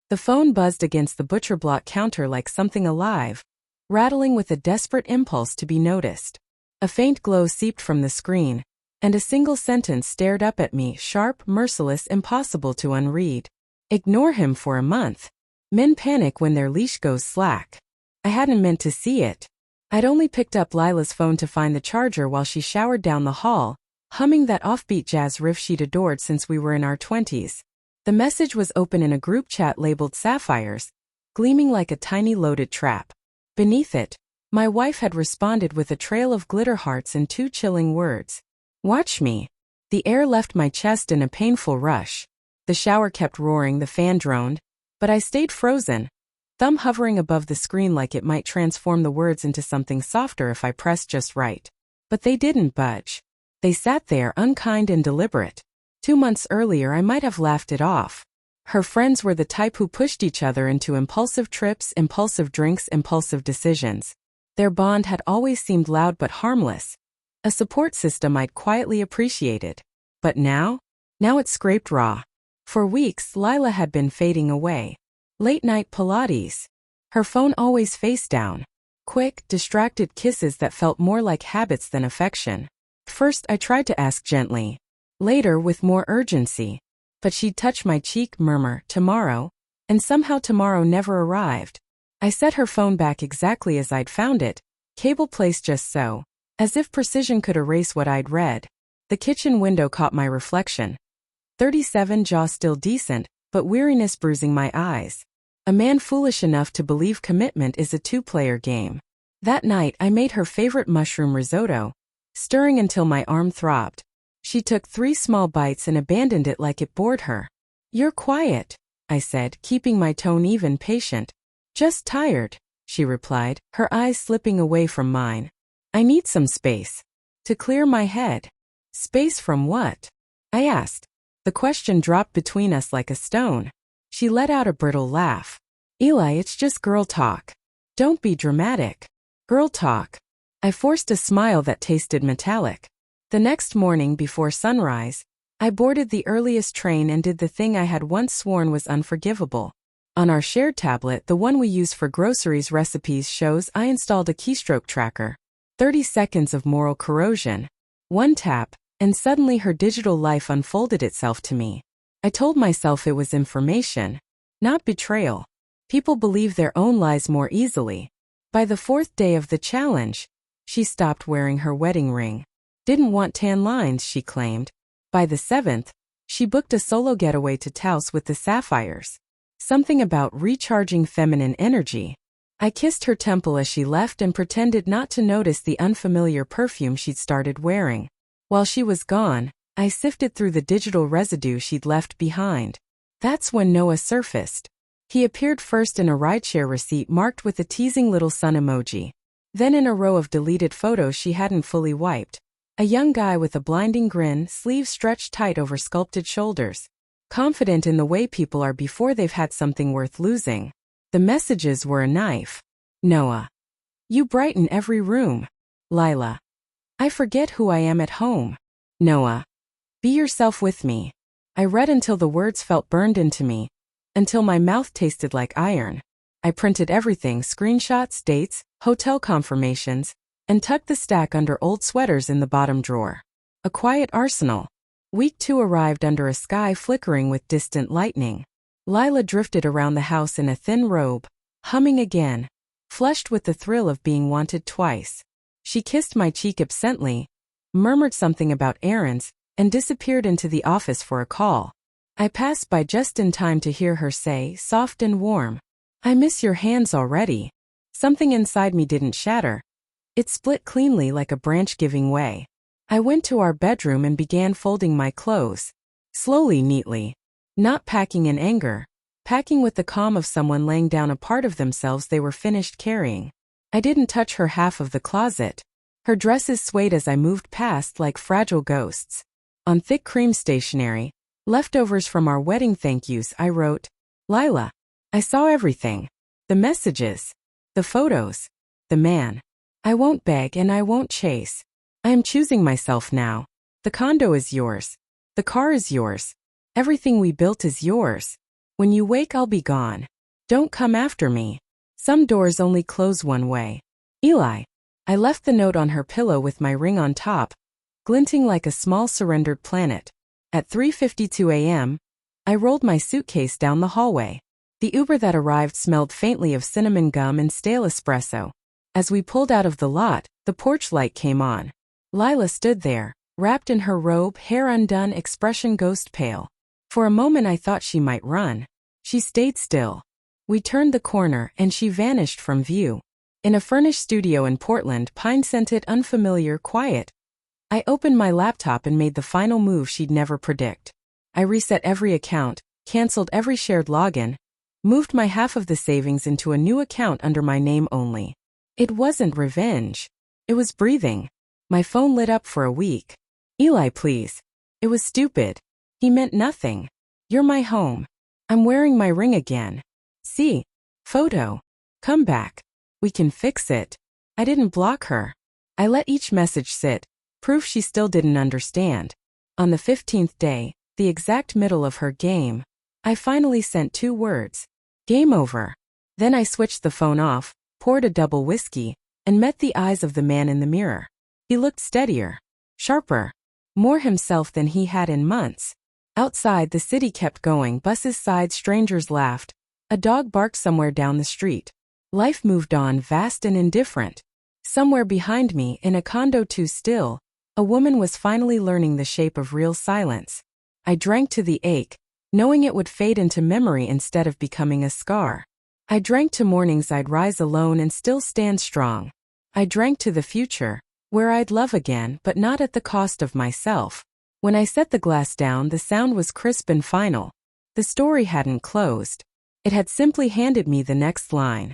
The phone buzzed against the butcher block counter like something alive, rattling with a desperate impulse to be noticed. A faint glow seeped from the screen, and a single sentence stared up at me, sharp, merciless, impossible to unread. Ignore him for a month. Men panic when their leash goes slack. I hadn't meant to see it. I'd only picked up Lila's phone to find the charger while she showered down the hall, humming that offbeat jazz riff she'd adored since we were in our 20s. The message was open in a group chat labeled Sapphires, gleaming like a tiny loaded trap. Beneath it, my wife had responded with a trail of glitter hearts and 2 chilling words. Watch me. The air left my chest in a painful rush. The shower kept roaring, the fan droned, but I stayed frozen, thumb hovering above the screen like it might transform the words into something softer if I pressed just right. But they didn't budge. They sat there, unkind and deliberate. 2 months earlier I might have laughed it off. Her friends were the type who pushed each other into impulsive trips, impulsive drinks, impulsive decisions. Their bond had always seemed loud but harmless, a support system I'd quietly appreciated. But now it scraped raw. For weeks, Lila had been fading away. Late-night Pilates. Her phone always face down. Quick, distracted kisses that felt more like habits than affection. First I tried to ask gently. Later with more urgency. But she'd touch my cheek, murmur, tomorrow, and somehow tomorrow never arrived. I set her phone back exactly as I'd found it, cable placed just so, as if precision could erase what I'd read. The kitchen window caught my reflection. 37, jaw still decent, but weariness bruising my eyes. A man foolish enough to believe commitment is a 2-player game. That night I made her favorite mushroom risotto, stirring until my arm throbbed. She took 3 small bites and abandoned it like it bored her. You're quiet, I said, keeping my tone even, patient. Just tired, she replied, her eyes slipping away from mine. I need some space. To clear my head. Space from what? I asked. The question dropped between us like a stone. She let out a brittle laugh. Eli, it's just girl talk. Don't be dramatic. Girl talk. I forced a smile that tasted metallic. The next morning before sunrise, I boarded the earliest train and did the thing I had once sworn was unforgivable. On our shared tablet, the one we use for groceries, recipes, shows, I installed a keystroke tracker. 30 seconds of moral corrosion. 1 tap, and suddenly her digital life unfolded itself to me. I told myself it was information, not betrayal. People believe their own lies more easily. By the 4th day of the challenge, she stopped wearing her wedding ring. Didn't want tan lines, she claimed. By the 7th, she booked a solo getaway to Taos with the Sapphires. Something about recharging feminine energy. I kissed her temple as she left and pretended not to notice the unfamiliar perfume she'd started wearing. While she was gone, I sifted through the digital residue she'd left behind. That's when Noah surfaced. He appeared first in a rideshare receipt marked with a teasing little sun emoji. Then in a row of deleted photos she hadn't fully wiped. A young guy with a blinding grin, sleeves stretched tight over sculpted shoulders. Confident in the way people are before they've had something worth losing. The messages were a knife. Noah. You brighten every room. Lila. I forget who I am at home. Noah. Be yourself with me. I read until the words felt burned into me. Until my mouth tasted like iron. I printed everything, screenshots, dates, hotel confirmations, and tucked the stack under old sweaters in the bottom drawer. A quiet arsenal. Week 2 arrived under a sky flickering with distant lightning. Lila drifted around the house in a thin robe, humming again, flushed with the thrill of being wanted twice. She kissed my cheek absently, murmured something about errands, and disappeared into the office for a call. I passed by just in time to hear her say, soft and warm, I miss your hands already. Something inside me didn't shatter. It split cleanly like a branch giving way. I went to our bedroom and began folding my clothes. Slowly, neatly. Not packing in anger. Packing with the calm of someone laying down a part of themselves they were finished carrying. I didn't touch her half of the closet. Her dresses swayed as I moved past like fragile ghosts. On thick cream stationery, leftovers from our wedding thank yous, I wrote, Lila. I saw everything. The messages. The photos. The man. I won't beg and I won't chase. I am choosing myself now. The condo is yours. The car is yours. Everything we built is yours. When you wake, I'll be gone. Don't come after me. Some doors only close one way. Eli. I left the note on her pillow with my ring on top, glinting like a small surrendered planet. At 3:52 a.m., I rolled my suitcase down the hallway. The Uber that arrived smelled faintly of cinnamon gum and stale espresso. As we pulled out of the lot, the porch light came on. Lila stood there, wrapped in her robe, hair undone, expression ghost pale. For a moment I thought she might run. She stayed still. We turned the corner and she vanished from view. In a furnished studio in Portland, pine-scented, unfamiliar, quiet. I opened my laptop and made the final move she'd never predict. I reset every account, canceled every shared login, moved my half of the savings into a new account under my name only. It wasn't revenge. It was breathing. My phone lit up for a week. Eli, please. It was stupid. He meant nothing. You're my home. I'm wearing my ring again. See? Photo. Come back. We can fix it. I didn't block her. I let each message sit, proof she still didn't understand. On the 15th day, the exact middle of her game, I finally sent 2 words. Game over. Then I switched the phone off, poured a double whiskey, and met the eyes of the man in the mirror. He looked steadier, sharper, more himself than he had in months. Outside, the city kept going, buses sighed, strangers laughed. A dog barked somewhere down the street. Life moved on, vast and indifferent. Somewhere behind me, in a condo too still, a woman was finally learning the shape of real silence. I drank to the ache, knowing it would fade into memory instead of becoming a scar. I drank to mornings I'd rise alone and still stand strong. I drank to the future, where I'd love again, but not at the cost of myself. When I set the glass down, the sound was crisp and final. The story hadn't closed. It had simply handed me the next line.